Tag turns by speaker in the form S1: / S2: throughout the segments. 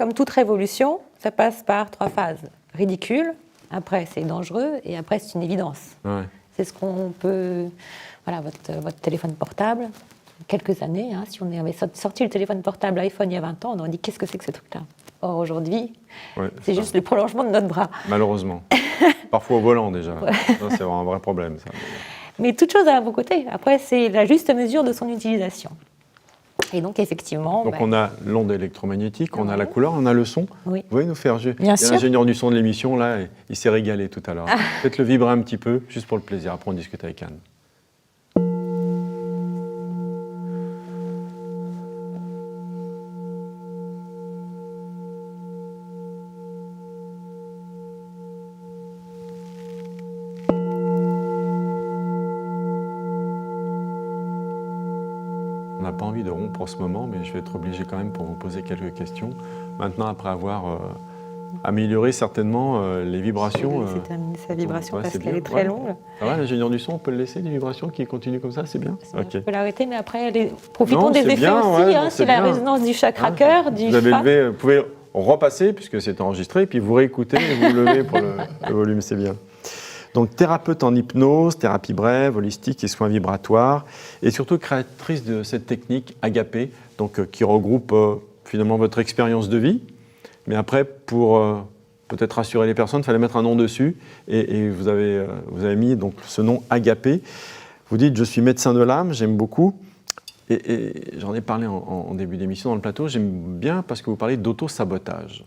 S1: comme toute révolution, ça passe par 3 phases. Ridicule, après c'est dangereux, et après c'est une évidence.
S2: Ouais.
S1: C'est ce qu'on peut... Voilà, votre téléphone portable, quelques années, hein, si on avait sorti le téléphone portable iPhone il y a 20 ans, on aurait dit qu'est-ce que c'est que ce truc-là. Or aujourd'hui, c'est juste le prolongement de notre bras.
S2: Malheureusement. Parfois au volant déjà. Ça, c'est un vrai problème. Ça.
S1: Mais toute chose a un bon côté. Après, c'est la juste mesure de son utilisation. Et donc, effectivement...
S2: Donc, on a l'onde électromagnétique, on a la couleur, on a le son.
S1: Oui.
S2: Vous pouvez nous faire jouer.
S1: Bien sûr.
S2: L'ingénieur du son de l'émission, là, il s'est régalé tout à l'heure. Faites-le vibrer un petit peu, juste pour le plaisir. Après, on discute avec Anne. On n'a pas envie de rompre en ce moment, mais je vais être obligé quand même pour vous poser quelques questions. Maintenant, après avoir amélioré certainement les vibrations...
S1: C'est terminé sa vibration parce
S2: c'est
S1: qu'elle
S2: bien.
S1: est très longue.
S2: Ça va, l'ingénieur du son, on peut le laisser, les vibrations qui continuent comme ça, c'est bien.
S1: On peut l'arrêter, mais après, profitons
S2: Non,
S1: des
S2: c'est
S1: effets
S2: bien,
S1: aussi.
S2: ouais,
S1: C'est la résonance du chakra cœur, du
S2: Vous avez
S1: fa.
S2: levé, vous pouvez repasser, puisque c'est enregistré, puis vous réécoutez et vous levez pour le volume, c'est bien. Donc, thérapeute en hypnose, thérapie brève, holistique et soins vibratoires, et surtout créatrice de cette technique agapé, donc, qui regroupe finalement votre expérience de vie. Mais après, pour peut-être rassurer les personnes, il fallait mettre un nom dessus, et vous avez mis donc, ce nom agapé. Vous dites, je suis médecin de l'âme, j'aime beaucoup, et j'en ai parlé en début d'émission dans le plateau, j'aime bien parce que vous parlez d'auto-sabotage.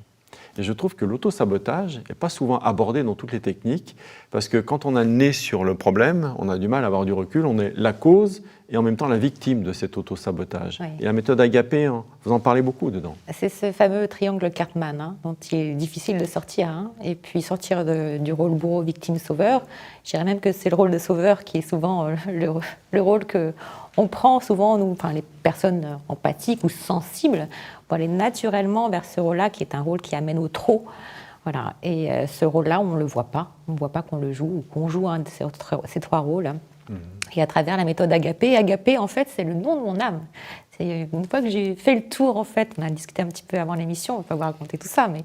S2: Et je trouve que l'auto-sabotage n'est pas souvent abordé dans toutes les techniques, parce que quand on a le nez sur le problème, on a du mal à avoir du recul, on est la cause et en même temps la victime de cet auto-sabotage.
S1: Oui.
S2: Et la méthode agapé, hein, vous en parlez beaucoup dedans.
S1: C'est ce fameux triangle Cartman, hein, dont il est difficile de sortir. Hein, et puis sortir du rôle bourreau, victime, sauveur. Je dirais même que c'est le rôle de sauveur qui est souvent le rôle qu'on prend souvent, nous, enfin, les personnes empathiques ou sensibles, pour aller naturellement vers ce rôle-là, qui est un rôle qui amène au trop. Voilà. Et ce rôle-là, on ne le voit pas. On ne voit pas qu'on le joue, ou qu'on joue un de ces 3 rôles. Hein. Et à travers la méthode agapé, agapé, en fait, c'est le nom de mon âme. C'est une fois que j'ai fait le tour, en fait, on a discuté un petit peu avant l'émission, on ne va pas vous raconter tout ça, mais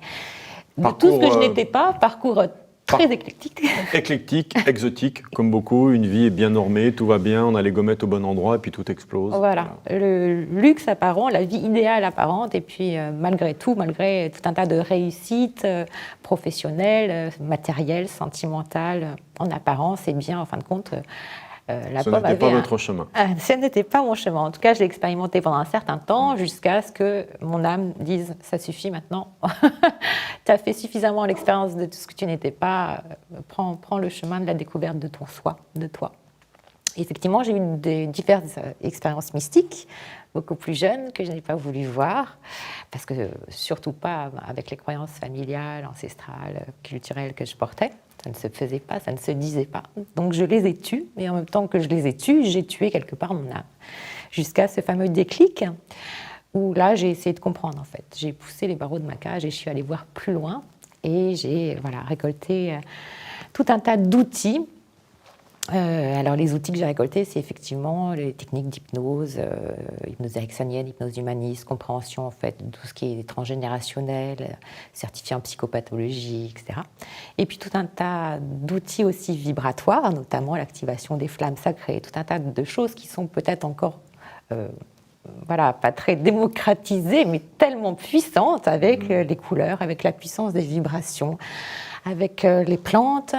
S1: de tout ce que je n'étais pas, parcours très éclectique.
S2: Éclectique, exotique, comme beaucoup, une vie est bien normée, tout va bien, on a les gommettes au bon endroit et puis tout explose.
S1: Voilà, le luxe apparent, la vie idéale apparente, et puis malgré tout un tas de réussites professionnelles, matérielles, sentimentales, en apparence, et bien, en fin de compte...
S2: Ce n'était pas votre chemin.
S1: Ce n'était pas mon chemin. En tout cas, je l'ai expérimenté pendant un certain temps, jusqu'à ce que mon âme dise « ça suffit maintenant, tu as fait suffisamment l'expérience de tout ce que tu n'étais pas, prends le chemin de la découverte de ton soi, de toi ». Effectivement, j'ai eu diverses expériences mystiques, beaucoup plus jeunes, que je n'ai pas voulu voir, parce que surtout pas avec les croyances familiales, ancestrales, culturelles que je portais. Ça ne se faisait pas, ça ne se disait pas. Donc je les ai tues, mais en même temps que je les ai tues, j'ai tué quelque part mon âme. Jusqu'à ce fameux déclic, où là j'ai essayé de comprendre en fait. J'ai poussé les barreaux de ma cage et je suis allée voir plus loin. Et j'ai récolté tout un tas d'outils. Alors les outils que j'ai récoltés, c'est effectivement les techniques d'hypnose, hypnose ericksonienne, hypnose humaniste, compréhension en fait de tout ce qui est transgénérationnel, certifié en psychopathologie, etc. Et puis tout un tas d'outils aussi vibratoires, notamment l'activation des flammes sacrées, tout un tas de choses qui sont peut-être encore pas très démocratisées, mais tellement puissantes avec les couleurs, avec la puissance des vibrations, avec les plantes.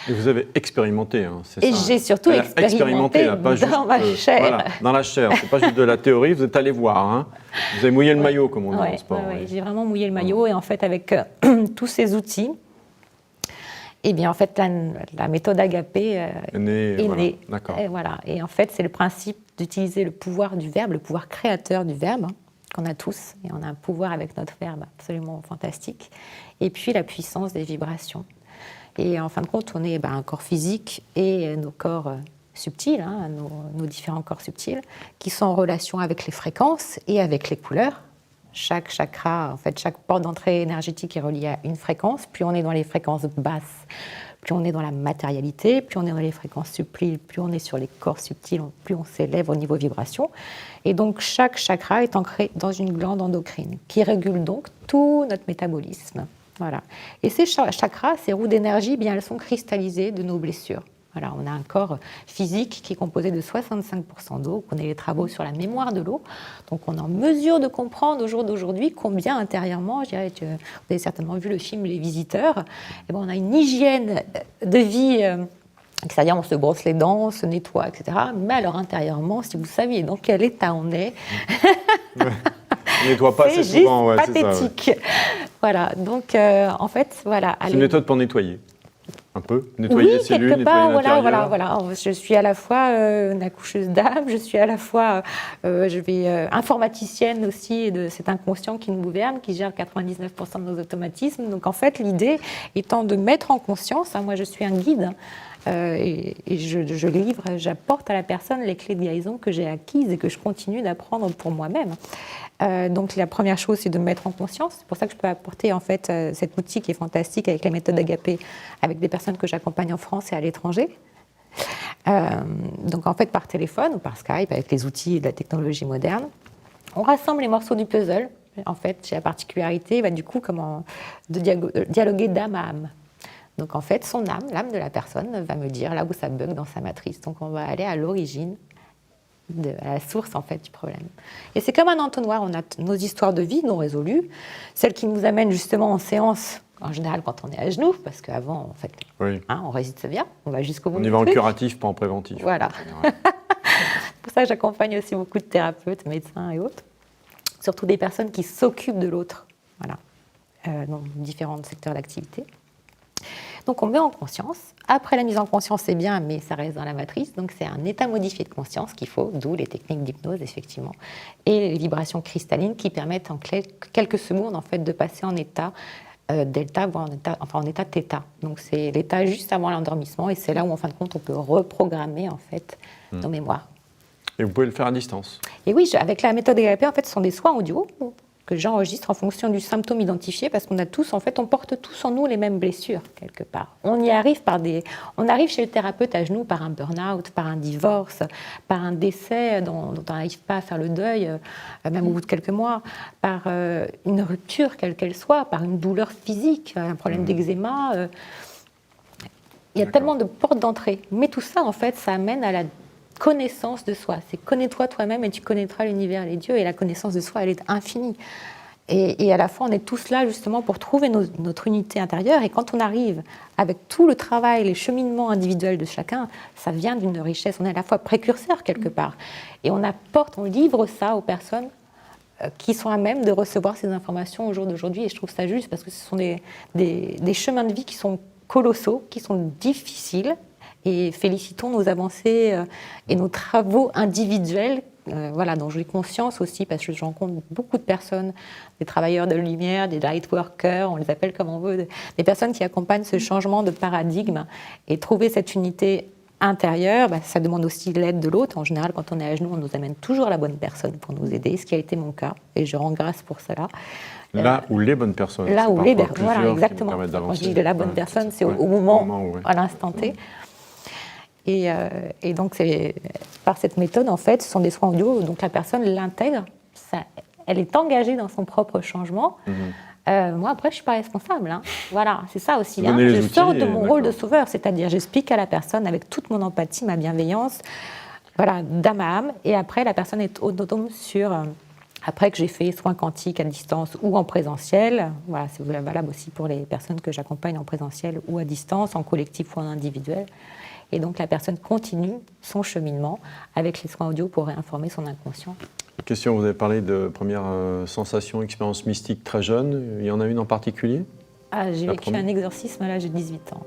S2: Et vous avez expérimenté, hein, c'est ça.
S1: Et j'ai surtout expérimenté
S2: là, pas
S1: dans ma chair.
S2: Voilà, dans la chair, c'est pas juste de la théorie, vous êtes allé voir. Hein. Vous avez mouillé le maillot, comme on dit en sport.
S1: Oui, j'ai vraiment mouillé le maillot. Et en fait, avec tous ces outils, eh bien, en fait, la méthode agapé est née.
S2: D'accord.
S1: Et voilà. Et en fait, c'est le principe d'utiliser le pouvoir du verbe, le pouvoir créateur du verbe, qu'on a tous. Et on a un pouvoir avec notre verbe absolument fantastique. Et puis, la puissance des vibrations. Et en fin de compte, on est un corps physique et nos corps subtils, hein, nos différents corps subtils, qui sont en relation avec les fréquences et avec les couleurs. Chaque chakra, en fait, chaque porte d'entrée énergétique est reliée à une fréquence. Plus on est dans les fréquences basses, Plus on est dans la matérialité, plus on est dans les fréquences subtiles, plus on est sur les corps subtils, plus on s'élève au niveau vibration. Et donc chaque chakra est ancré dans une glande endocrine qui régule donc tout notre métabolisme. Voilà. Et ces chakras, ces roues d'énergie, bien, elles sont cristallisées de nos blessures. Voilà, on a un corps physique qui est composé de 65% d'eau. On a les travaux sur la mémoire de l'eau. Donc on est en mesure de comprendre au jour d'aujourd'hui combien intérieurement, je dirais, vous avez certainement vu le film Les Visiteurs, et ben, on a une hygiène de vie, c'est-à-dire on se brosse les dents, on se nettoie, etc. Mais alors intérieurement, si vous saviez dans quel état on est,
S2: on ne nettoie pas assez souvent.
S1: Ouais, pathétique. C'est ça, ouais. Voilà, donc en fait, voilà.
S2: C'est une méthode pour nettoyer. Un peu, nettoyer les cellules, nettoyer l'intérieur.
S1: Voilà. Je suis à la fois une accoucheuse d'âme, je suis à la fois informaticienne aussi de cet inconscient qui nous gouverne, qui gère 99% de nos automatismes. Donc en fait, l'idée étant de mettre en conscience, moi je suis un guide, et je livre, j'apporte à la personne les clés de guérison que j'ai acquises et que je continue d'apprendre pour moi-même. Donc la première chose, c'est de mettre en conscience. C'est pour ça que je peux apporter en fait cette outil qui est fantastique avec les méthodes Agapé, avec des personnes que j'accompagne en France et à l'étranger. Donc en fait par téléphone ou par Skype, avec les outils de la technologie moderne, on rassemble les morceaux du puzzle. En fait, j'ai la particularité, du coup, de dialoguer d'âme à âme. Donc en fait, son âme, l'âme de la personne, va me dire là où ça bug dans sa matrice. Donc on va aller à l'origine, à la source en fait du problème. Et c'est comme un entonnoir, on a nos histoires de vie non résolues, celles qui nous amènent justement en séance, en général quand on est à genoux, parce qu'avant, en fait,
S2: oui.
S1: On résiste bien, on va jusqu'au bout.
S2: On y va en curatif, pas en préventif.
S1: Voilà. C'est pour ça que j'accompagne aussi beaucoup de thérapeutes, médecins et autres, surtout des personnes qui s'occupent de l'autre, voilà, dans différents secteurs d'activité. Donc on met en conscience. Après la mise en conscience, c'est bien, mais ça reste dans la matrice. Donc c'est un état modifié de conscience qu'il faut, d'où les techniques d'hypnose, effectivement, et les vibrations cristallines qui permettent en quelques secondes en fait, de passer en état delta, voire en état theta. Donc c'est l'état juste avant l'endormissement et c'est là où en fin de compte on peut reprogrammer en fait nos mémoires.
S2: Et vous pouvez le faire à distance.
S1: Et oui, avec la méthode EAP, en fait, ce sont des soins audio que j'enregistre en fonction du symptôme identifié, parce qu'on a tous, en fait, on porte tous en nous les mêmes blessures, quelque part. On y arrive on arrive chez le thérapeute à genoux par un burn-out, par un divorce, par un décès dont on n'arrive pas à faire le deuil, même au bout de quelques mois, par une rupture, quelle qu'elle soit, par une douleur physique, un problème d'eczéma. Il y a tellement de portes d'entrée. Mais tout ça, en fait, ça amène à la connaissance de soi. C'est connais-toi toi-même et tu connaîtras l'univers et les dieux. Et la connaissance de soi, elle est infinie. Et à la fois, on est tous là justement pour trouver notre unité intérieure. Et quand on arrive avec tout le travail, les cheminements individuels de chacun, ça vient d'une richesse. On est à la fois précurseur quelque part. Et on livre ça aux personnes qui sont à même de recevoir ces informations au jour d'aujourd'hui. Et je trouve ça juste parce que ce sont des chemins de vie qui sont colossaux, qui sont difficiles. Et félicitons nos avancées et nos travaux individuels, dont j'ai conscience aussi, parce que je rencontre beaucoup de personnes, des travailleurs de lumière, des light workers, on les appelle comme on veut, des personnes qui accompagnent ce changement de paradigme. Et trouver cette unité intérieure, ça demande aussi l'aide de l'autre. En général, quand on est à genoux, on nous amène toujours la bonne personne pour nous aider, ce qui a été mon cas, et je rends grâce pour cela.
S2: Là où les bonnes personnes.
S1: Là où les bonnes personnes, voilà, exactement. Quand je dis de la bonne personne, c'est au moment, à l'instant T. Et donc, par cette méthode, en fait, ce sont des soins audio, donc la personne l'intègre, elle est engagée dans son propre changement. Moi, après, je ne suis pas responsable. Voilà, c'est ça aussi. Je sors de mon rôle de sauveur, c'est-à-dire j'explique à la personne avec toute mon empathie, ma bienveillance, d'âme à âme, et après, la personne est autonome après que j'ai fait soins quantiques à distance ou en présentiel. Voilà, c'est valable aussi pour les personnes que j'accompagne en présentiel ou à distance, en collectif ou en individuel. Et donc, la personne continue son cheminement avec les soins audio pour réinformer son inconscient.
S2: Question, vous avez parlé de première sensation, expérience mystique très jeune. Il y en a une en particulier ?
S1: J'ai vécu un exorcisme, là, j'ai 18 ans.